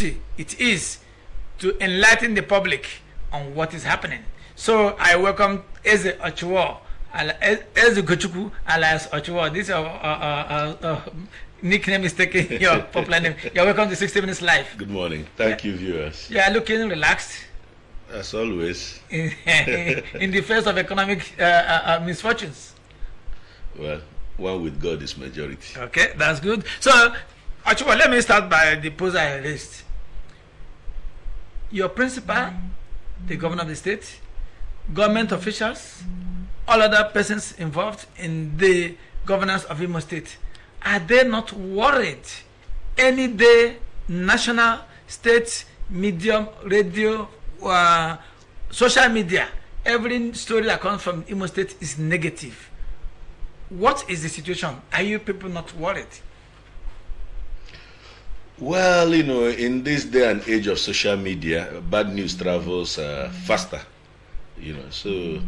it is to enlighten the public on what is happening. So I welcome Eze Ugochukwu, Eze Ugochukwu, alias Ochuo. This nickname is taking your popular name. You're welcome to 60 Minutes Live. Good morning. Thank you, viewers. You are looking relaxed. As always. In the face of economic misfortunes. Well, one with God is majority. Okay, that's good. So, Ochuo, let me start by the pose I raised. Your principal, the governor of the state, government officials, all other persons involved in the governance of Imo State, are they not worried any day national, state, medium, radio, social media, every story that comes from Imo State is negative? What is the situation? Are you people not worried? Well, in this day and age of social media, bad news travels faster, so...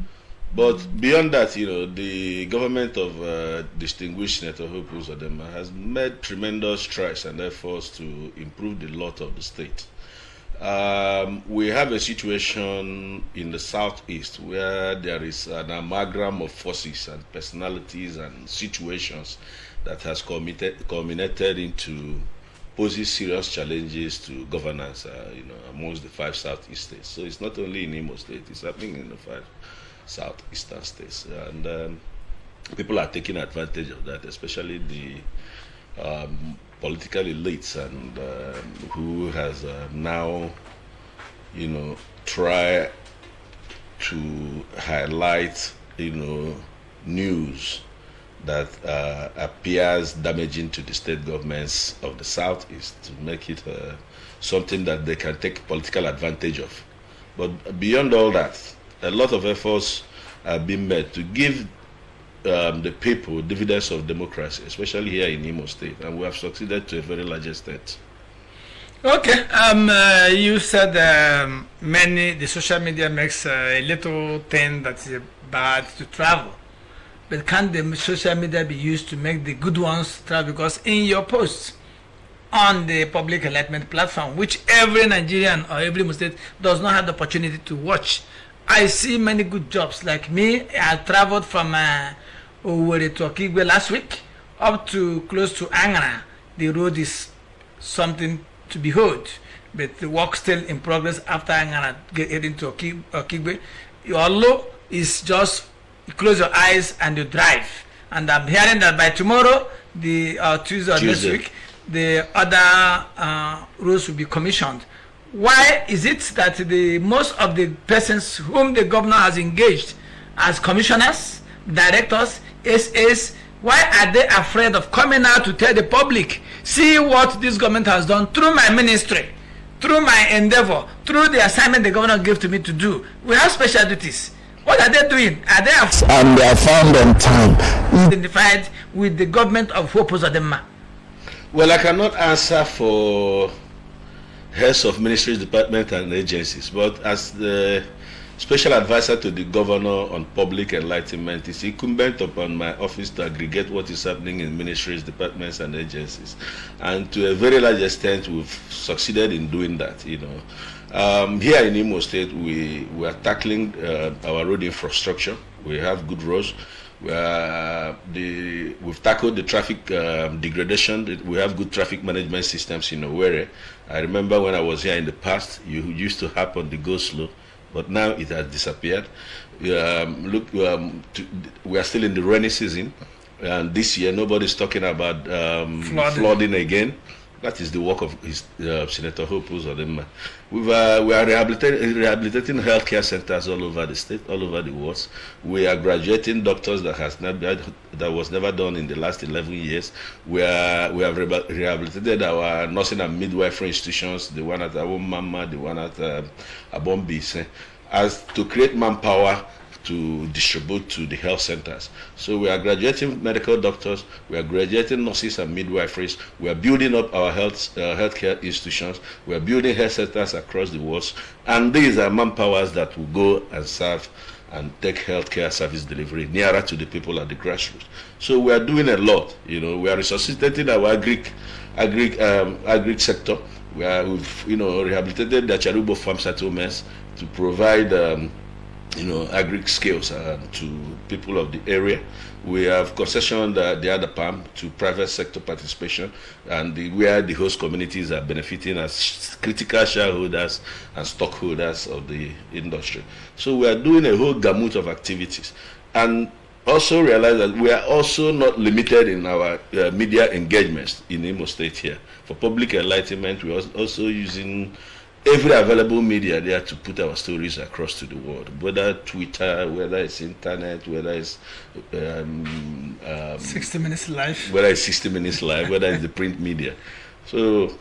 But beyond that, the government of distinguished Senator Hope Uzodinma has made tremendous strides and efforts to improve the lot of the state. We have a situation in the southeast where there is an amalgam of forces and personalities and situations that has culminated into poses serious challenges to governance, amongst the 5 southeast states. So it's not only in Imo State; it's happening in the 5 southeastern states, and people are taking advantage of that, especially the political elites, and who has now, try to highlight, news that appears damaging to the state governments of the southeast to make it something that they can take political advantage of. But beyond all that, a lot of efforts are being made to give the people dividends of democracy, especially here in Imo State, and we have succeeded to a very large extent. Okay, you said the social media makes a little thing that's bad to travel, but can the social media be used to make the good ones travel? Because in your posts on the public enlightenment platform, which every Nigerian or every Muslim does not have the opportunity to watch, I see many good jobs. Like me, I traveled from Owerri to Okigwe last week up to close to Angara. The road is something to behold, but the work still in progress after Angara heading to Okigwe. Your law is just you close your eyes and you drive. And I'm hearing that by tomorrow, the Tuesday or next week, the other roads will be commissioned. Why is it that the most of the persons whom the governor has engaged as commissioners, directors, SAs, why are they afraid of coming out to tell the public, see what this government has done through my ministry, through my endeavor, through the assignment the governor gave to me to do? We have special duties. What are they doing? Are they and they are found on time identified with the government of Hope Uzodinma? Well, I cannot answer for heads of ministries, departments, and agencies, but as the special advisor to the governor on public enlightenment, it's incumbent upon my office to aggregate what is happening in ministries, departments, and agencies. And to a very large extent, we've succeeded in doing that. Here in Imo State, we are tackling our road infrastructure. We have good roads. We've tackled the traffic degradation. We have good traffic management systems in Owerri. I remember when I was here in the past, you used to happen the go slow, but now it has disappeared. We are still in the rainy season, and this year nobody's talking about flooding again. That is the work of Senator Hope Uzodinma. We are rehabilitating healthcare centers all over the state, all over the world. We are graduating doctors that was never done in the last 11 years. We have rehabilitated our nursing and midwifery institutions, the one at Awomama, the one at Abombise, as to create manpower to distribute to the health centers. So we are graduating medical doctors, we are graduating nurses and midwiferys, we are building up our healthcare institutions, we are building health centers across the world, and these are manpowers that will go and serve and take healthcare service delivery nearer to the people at the grassroots. So we are doing a lot. We are resuscitating our agri sector. We've rehabilitated the Charubo farm settlements to provide agri skills to people of the area. We have concessioned the other palm to private sector participation, and where the host communities are benefiting as critical shareholders and stockholders of the industry. So we are doing a whole gamut of activities, and also realize that we are also not limited in our media engagements in Imo State here. For public enlightenment, we are also using every available media there to put our stories across to the world, whether Twitter, whether it's internet, whether it's 60 Minutes Live, whether it's 60 Minutes Live, whether it's the print media. So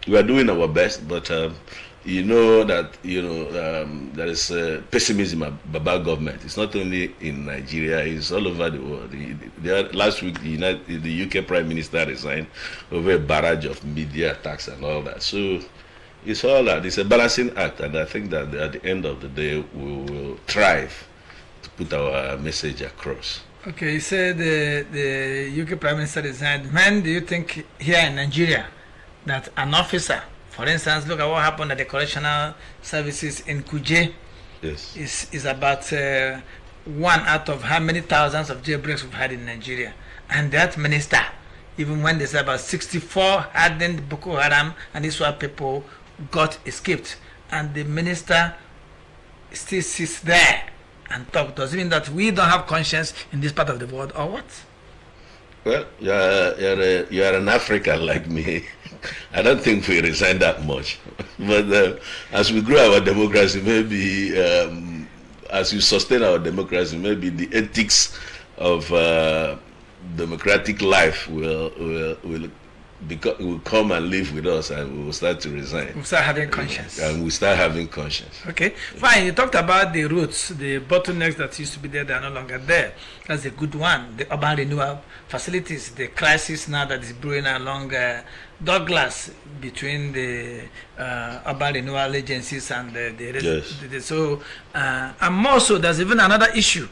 we are doing our best, but there is pessimism about government. It's not only in Nigeria; it's all over the world. Last week, the UK Prime Minister resigned over a barrage of media attacks and all that. So it's all that. It's a balancing act, and I think that at the end of the day, we will thrive to put our message across. Okay, you said the UK Prime Minister resigned. When do you think here in Nigeria that an officer, for instance, look at what happened at the correctional services in Kuje, Yes, is about one out of how many thousands of jailbreaks we've had in Nigeria, and that minister, even when they said about 64 hardened Boko Haram and Iswa people got escaped, and the minister still sits there and talk. Does it mean that we don't have conscience in this part of the world, or what? well, you are an African like me. I don't think we resign that much. But as we grow our democracy, maybe as we sustain our democracy, maybe the ethics of democratic life will come and live with us, and we will start to resign. We'll start having conscience. And we start having conscience. Okay, fine. You talked about the routes, the bottlenecks that used to be there, they are no longer there. That's a good one. The urban renewal facilities, the crisis now that is brewing along Douglas between the urban renewal agencies and Yes. so and more so, there's even another issue.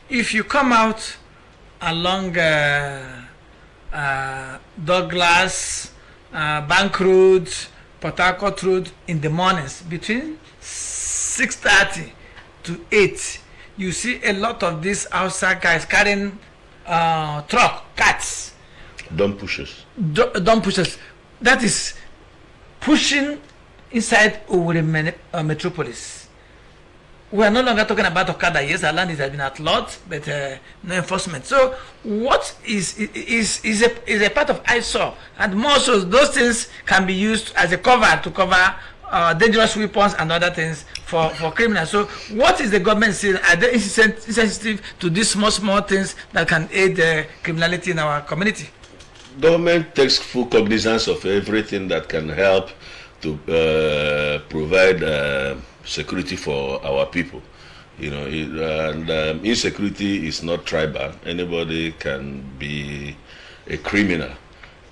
If you come out along Douglas, Bank Road, Port Harcourt Road in the mornings between 6:30 to 8, you see a lot of these outside guys carrying carts, Dump pushers. dump pushers. That is pushing inside Owerri metropolis. We are no longer talking about Okada. Yes, our land has been outlawed, but no enforcement. So, what is a part of ISO, and more so, those things can be used as a cover to cover dangerous weapons and other things for criminals. So, what is the government saying? Are they insensitive to these small things that can aid the criminality in our community? Government takes full cognizance of everything that can help to provide security for our people. Insecurity is not tribal. Anybody can be a criminal.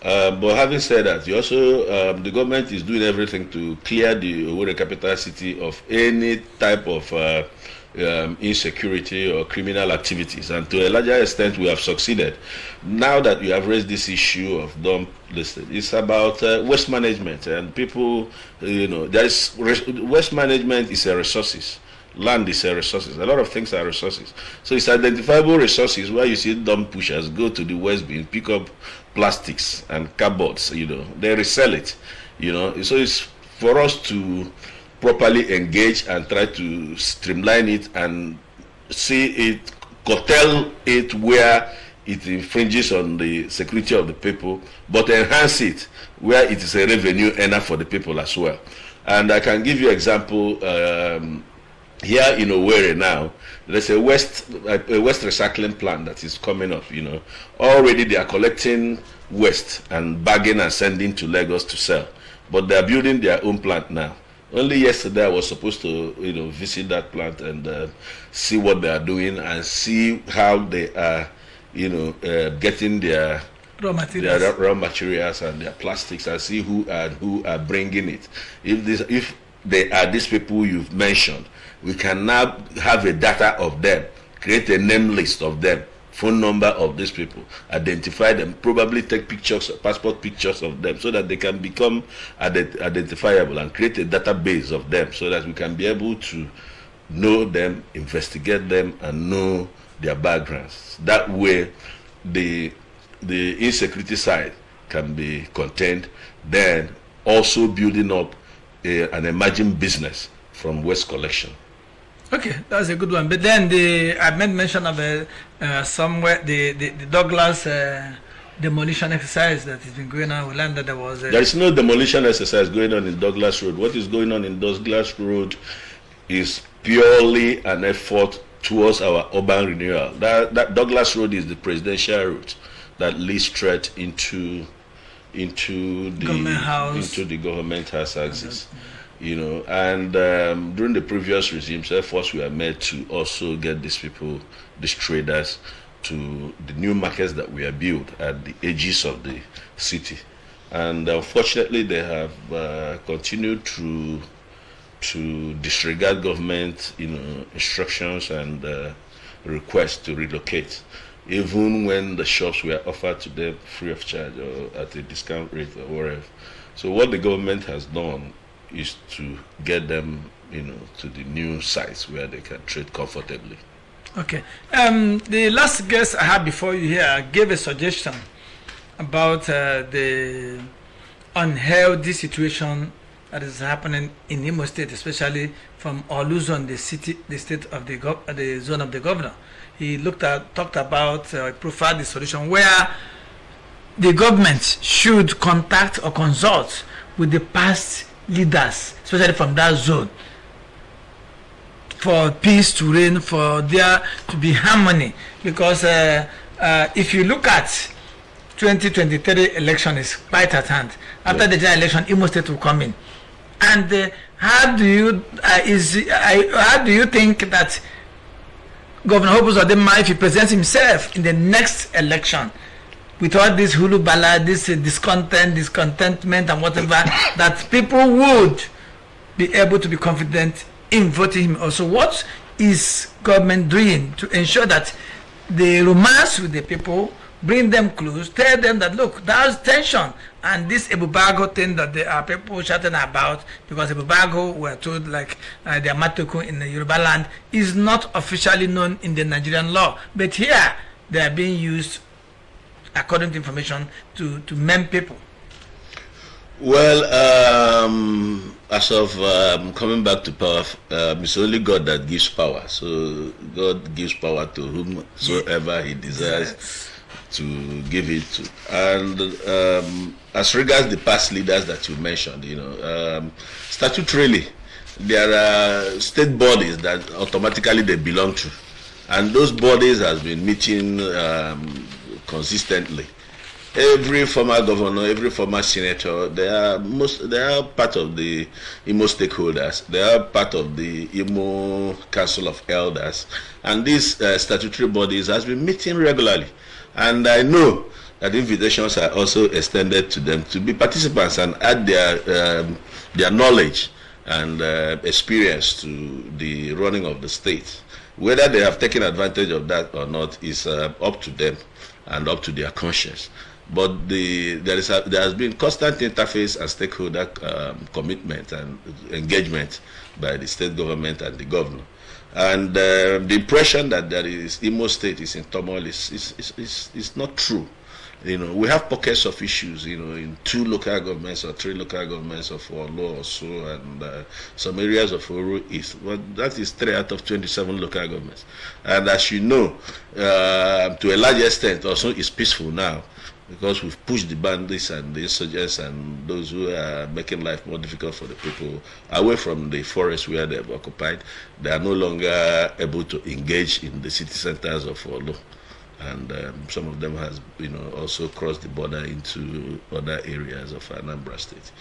But having said that, you also the government is doing everything to clear the Owerri capital city of any type of insecurity or criminal activities, and to a larger extent we have succeeded. Now that you have raised this issue of dump listed, it's about waste management, and people, waste management is a resources. Land is a resources. A lot of things are resources. So it's identifiable resources where you see dump pushers go to the waste bin, pick up plastics and cardboards, they resell it, So it's for us to properly engage and try to streamline it and see it, curtail it where it infringes on the security of the people, but enhance it where it is a revenue earner for the people as well. And I can give you an example. Here in Owerri now, there's a waste recycling plant that is coming up. Already they are collecting waste and bagging and sending to Lagos to sell, but they are building their own plant now. Only yesterday I was supposed to visit that plant and see what they are doing and see how they are getting their raw materials and their plastics, and see who are bringing it. If they are these people you've mentioned, we can now have a data of them, create a name list of them, phone number of these people, identify them, probably take pictures, passport pictures of them, so that they can become identifiable, and create a database of them, so that we can be able to know them, investigate them, and know their backgrounds. That way, the insecurity side can be contained. Then also building up an emerging business from waste collection. Okay, that's a good one. But then I made mention of somewhere the Douglas demolition exercise that has been going on. We learned that there is no demolition exercise going on in Douglas Road. What is going on in Douglas Road is purely an effort towards our urban renewal. That Douglas Road is the presidential route that leads straight into the government house axis. You know, and during the previous regimes, efforts were made to also get these people, these traders, to the new markets that were built at the edges of the city. And unfortunately, they have continued to disregard government, instructions and requests to relocate, even when the shops were offered to them free of charge or at a discount rate or whatever. So what the government has done is to get them, to the new sites where they can trade comfortably. Okay. The last guest I had before you here gave a suggestion about the unhealthy situation that is happening in Imo State, especially from Oluzon, the state of the zone of the governor. He talked about profiled the solution where the government should contact or consult with the past leaders, especially from that zone, for peace to reign, for there to be harmony. Because if you look at 2023 election is quite at hand. After the general election, Imo State will come in. And how do you think that Governor Hope Uzodinma, if he presents himself in the next election, with all this hulubala, this discontentment and whatever, that people would be able to be confident in voting him also? What is government doing to ensure that the romance with the people, bring them close, tell them that, look, there's tension, and this Ebubago thing that there are people shouting about, because Ebubago, we're told, like the Amatoku in the Yoruba land, is not officially known in the Nigerian law, but here they are being used, according to information, to maim people. Well, as of coming back to power, it's only God that gives power. So God gives power to whomsoever He desires to give it to. And as regards the past leaders that you mentioned, statutorily, there are state bodies that automatically they belong to, and those bodies has been meeting consistently. Every former governor, every former senator, they are part of the Imo stakeholders. They are part of the Imo Council of Elders, and these statutory bodies has been meeting regularly. And I know that invitations are also extended to them to be participants and add their knowledge and experience to the running of the state. Whether they have taken advantage of that or not is up to them and up to their conscience. But there has been constant interface and stakeholder commitment and engagement by the state government and the governor. And the impression that there is Imo State is in turmoil is not true. We have pockets of issues, in 2 local governments or 3 local governments of Olo or so, and some areas of Oru East. Well, that is 3 out of 27 local governments. And as you know, to a large extent, also is peaceful now, because we've pushed the bandits and the insurgents and those who are making life more difficult for the people away from the forest where they have occupied. They are no longer able to engage in the city centers of Olo. And some of them has, also crossed the border into other areas of Anambra State.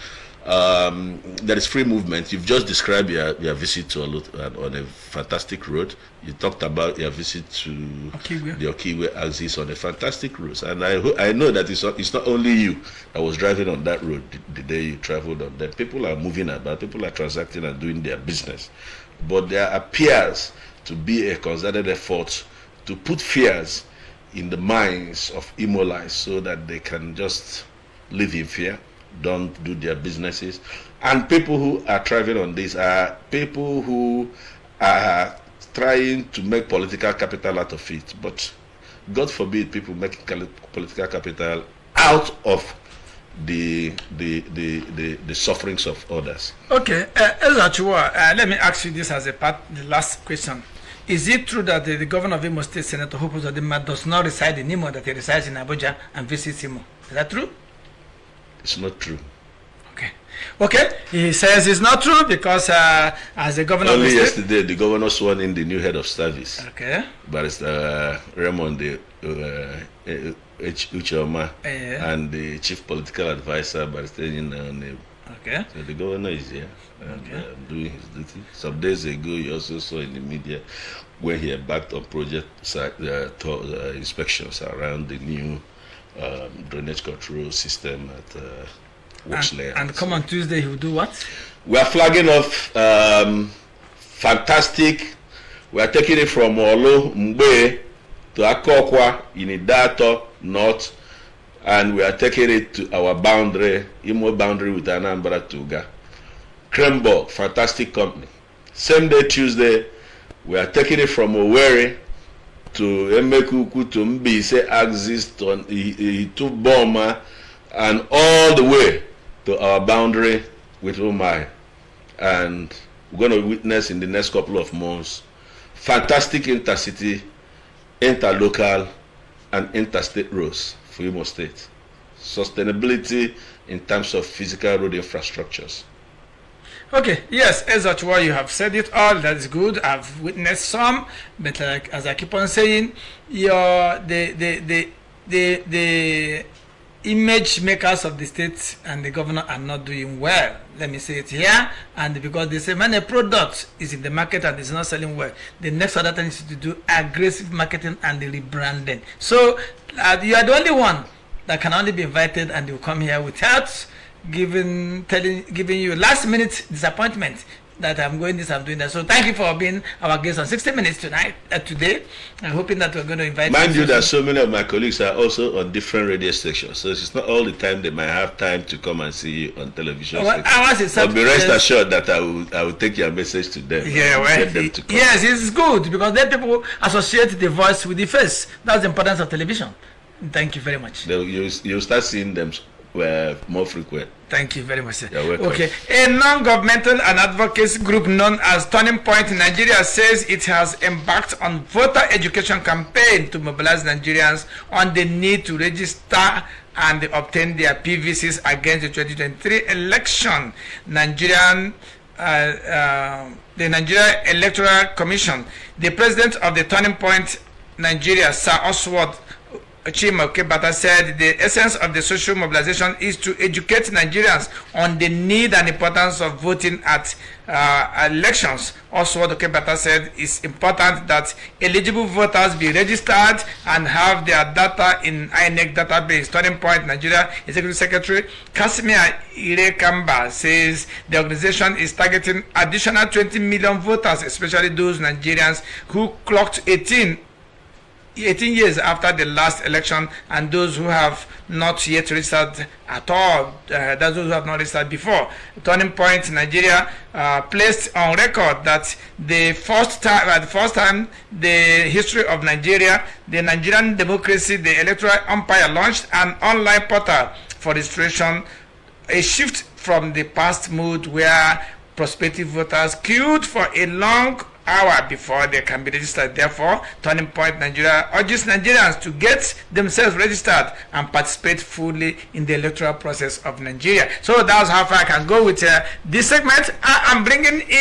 There is free movement. You've just described your visit to on a fantastic road. You talked about your visit to the Okigwe axis on a fantastic road. And I know that it's not only you that was driving on that road the day you traveled on that. People are moving about. People are transacting and doing their business. But there appears to be a concerted effort to put fears in the minds of Imolites so that they can just live in fear, don't do their businesses. And people who are thriving on this are people who are trying to make political capital out of it. But God forbid people make political capital out of the sufferings of others. Okay, Eze Ugochukwu, let me ask you this as the last question. Is it true that the governor of Imo State, Senator Hope Uzodimma, does not reside in Imo, that he resides in Abuja and visits Imo? Is that true? It's not true. Okay, he says it's not true because as the governor only of the yesterday the governor sworn in the new head of service. Okay. Barrister Raymond Uchoma and the chief political advisor Barrister Nine. Okay. So the governor is here and doing his duty. Some days ago, you also saw in the media when he embarked on project inspections around the new drainage control system at and come on Tuesday, he will do what? We are flagging off fantastic. We are taking it from Olu Mbe to Akokwa in Idato North, and we are taking it to our boundary, Imo boundary with Anambra Tuga. Krembo, fantastic company. Same day, Tuesday, we are taking it from Owerri to Emekuku to Mbise axis to Ituboma and all the way to our boundary with Umai. And we're going to witness in the next couple of months fantastic intercity, interlocal, and interstate roads for Imo State. Sustainability in terms of physical road infrastructures. Okay, yes, Eze Ugochukwu, you have said it all. That is good. I've witnessed some, but as I keep on saying, the image makers of the state and the governor are not doing well. Let me say it here. And because they say when a product is in the market and it's not selling well, the next other thing is to do aggressive marketing and the rebranding. So you are the only one that can only be invited, and you come here without giving you last minute disappointment that I'm going this, I'm doing that. So thank you for being our guest on 60 Minutes today. I'm hoping that we're going to invite Mind you that so many of my colleagues are also on different radio stations, so it's not all the time they might have time to come and see you on television. But be rest assured that I will take your message to them. Yeah, well, yes, it's good because then people associate the voice with the face. That's the importance of television. Thank you very much. You'll start seeing them more frequent. Thank you very much, sir. You're welcome. Okay. A non-governmental and advocacy group known as Turning Point Nigeria says it has embarked on voter education campaign to mobilize Nigerians on the need to register and obtain their PVCs against the 2023 election. The Nigeria Electoral Commission, the president of the Turning Point Nigeria, Sir Oswald Chima Okebata, said the essence of the social mobilization is to educate Nigerians on the need and importance of voting at elections. Oswald Okebata said it's important that eligible voters be registered and have their data in INEC database. Turning Point Nigeria Executive Secretary Kasimia Irekamba says the organization is targeting additional 20 million voters, especially those Nigerians who clocked 18 years after the last election, and those who have not yet registered at all. That's those who have not registered before. Turning Point Nigeria placed on record that the first time the history of Nigeria, the Nigerian democracy, the electoral umpire launched an online portal for registration, a shift from the past mood where prospective voters queued for a long hour before they can be registered. Therefore, Turning Point Nigeria urges Nigerians to get themselves registered and participate fully in the electoral process of Nigeria. So that's how far I can go with this segment. I'm bringing in